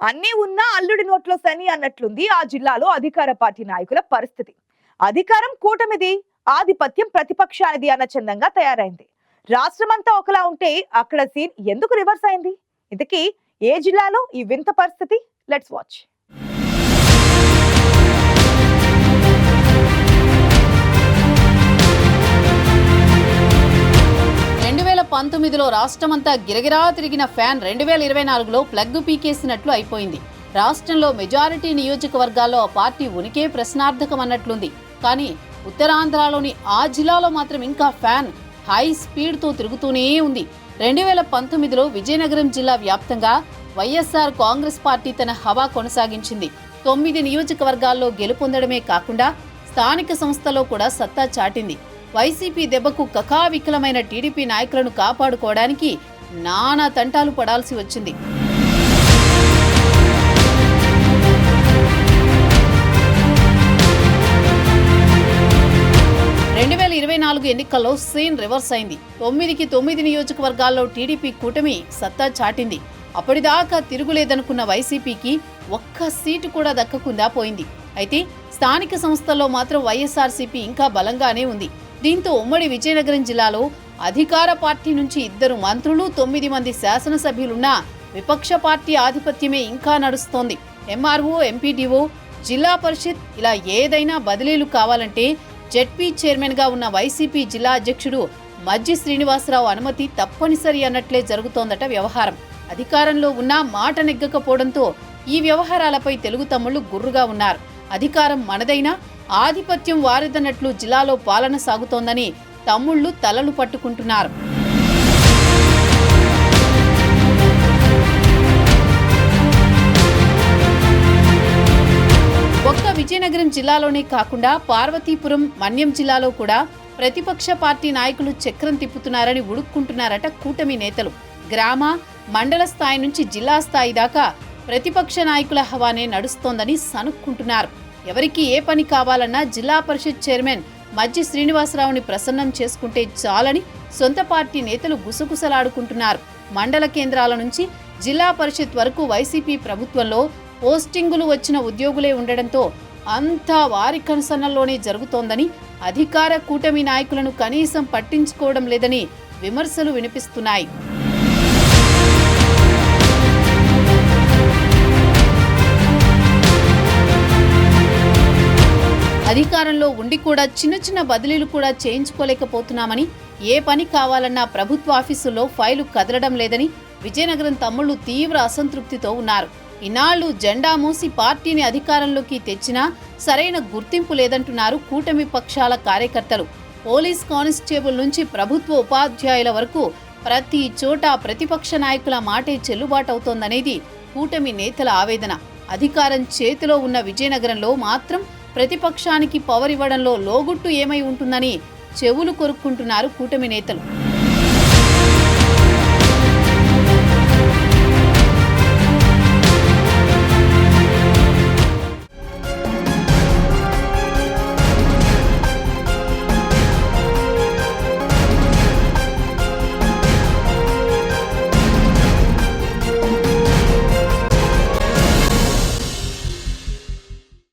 అన్నీ ఉన్నా అల్లుడి నోట్లో శని అన్నట్లుంది ఆ జిల్లాలో అధికార పార్టీ నాయకుల పరిస్థితి. అధికారం కూటమిది, ఆధిపత్యం ప్రతిపక్షానిది అన్న చందంగా తయారైంది. రాష్ట్రమంతా ఒకలా ఉంటే అక్కడ సీన్ ఎందుకు రివర్స్ అయింది? ఇంతకీ ఏ జిల్లాలో ఈ వింత పరిస్థితి? Let's watch. 2019లో రాష్ట్రమంతా గిరగిరా తిరిగిన ఫ్యాన్ 2024లో ప్లగ్ పీకేసినట్లు అయిపోయింది. రాష్ట్రంలో మెజారిటీ నియోజకవర్గాల్లో ఆ పార్టీ ఉనికే ప్రశ్నార్థకం అన్నట్లుంది. కానీ ఉత్తరాంధ్రలోని ఆ జిల్లాలో మాత్రం ఇంకా ఫ్యాన్ హై స్పీడ్తో తిరుగుతూనే ఉంది. 2019లో విజయనగరం జిల్లా వ్యాప్తంగా వైఎస్ఆర్ కాంగ్రెస్ పార్టీ తన హవా కొనసాగించింది. 9 నియోజకవర్గాల్లో గెలుపొందడమే కాకుండా స్థానిక సంస్థలో కూడా సత్తా చాటింది. వైసీపీ దెబ్బకు కకావికలమైన టీడీపీ నాయకులను కాపాడుకోవడానికి నానా తంటాలు పడాల్సి వచ్చింది. ఎన్నికల్లో సీన్ రివర్స్ అయింది. 9కి 9 నియోజకవర్గాల్లో టీడీపీ కూటమి సత్తా చాటింది. అప్పటిదాకా తిరుగులేదనుకున్న వైసీపీకి ఒక్క సీటు కూడా దక్కకుండా పోయింది. అయితే స్థానిక సంస్థల్లో మాత్రం వైఎస్ఆర్సీపీ ఇంకా బలంగానే ఉంది. దీంతో ఉమ్మడి విజయనగరం జిల్లాలో అధికార పార్టీ నుంచి 2 మంత్రులు, 9 మంది శాసనసభ్యులున్నా విపక్ష పార్టీ ఆధిపత్యమే ఇంకా నడుస్తోంది. ఎంఆర్ఓ, ఎంపీడీఓ, జిల్లా పరిషత్ ఇలా ఏదైనా బదిలీలు కావాలంటే జెడ్పీ చైర్మన్గా ఉన్న వైసీపీ జిల్లా అధ్యక్షుడు మజ్జి శ్రీనివాసరావు అనుమతి తప్పనిసరి అన్నట్లే జరుగుతోందట వ్యవహారం. అధికారంలో ఉన్నా మాట నెగ్గకపోవడంతో ఈ వ్యవహారాలపై తెలుగు తమ్ముళ్లు గుర్రుగా ఉన్నారు. అధికారం మనదైనా ఆధిపత్యం వారిదన్నట్లు జిల్లాలో పాలన సాగుతోందని తమ్ముళ్లు తలలు పట్టుకుంటున్నారు. ఒక్క విజయనగరం జిల్లాలోనే కాకుండా పార్వతీపురం, మన్యం జిల్లాలో కూడా ప్రతిపక్ష పార్టీ నాయకులు చక్రం తిప్పుతున్నారని ఉడుక్కుంటున్నారట కూటమి నేతలు. గ్రామ, మండల స్థాయి నుంచి జిల్లా స్థాయి దాకా ప్రతిపక్ష నాయకుల హవానే నడుస్తోందని సనుక్కుంటున్నారు. ఎవరికి ఏ పని కావాలన్నా జిల్లా పరిషత్ చైర్మన్ మజ్జి శ్రీనివాసరావుని ప్రసన్నం చేసుకుంటే చాలని సొంత పార్టీ నేతలు గుసగుసలాడుకుంటున్నారు. మండల కేంద్రాల నుంచి జిల్లా పరిషత్ వరకు వైసీపీ ప్రభుత్వంలో పోస్టింగులు వచ్చిన ఉద్యోగులే ఉండడంతో అంతా వారి కనుసన్నల్లోనే జరుగుతోందని, అధికార కూటమి నాయకులను కనీసం పట్టించుకోవడం లేదని విమర్శలు వినిపిస్తున్నాయి. అధికారంలో ఉండి కూడా చిన్న చిన్న బదిలీలు కూడా చేయించుకోలేకపోతున్నామని, ఏ పని కావాలన్నా ప్రభుత్వ ఆఫీసుల్లో ఫైలు కదలడం లేదని విజయనగరం తమ్ముళ్లు తీవ్ర అసంతృప్తితో ఉన్నారు. ఇన్నాళ్లు జెండా మూసి పార్టీని అధికారంలోకి తెచ్చినా సరైన గుర్తింపు లేదంటున్నారు కూటమి పక్షాల కార్యకర్తలు. పోలీస్ కానిస్టేబుల్ నుంచి ప్రభుత్వ ఉపాధ్యాయుల వరకు ప్రతి చోట ప్రతిపక్ష నాయకుల మాటే చెల్లుబాటవుతోందనేది కూటమి నేతల ఆవేదన. అధికారం చేతిలో ఉన్న విజయనగరంలో మాత్రం ప్రతిపక్షానికి పవర్ ఇవ్వడంలో లోగుట్టు ఏమై ఉంటుందని చెవులు కొరుక్కుంటున్నారు కూటమి నేతలు.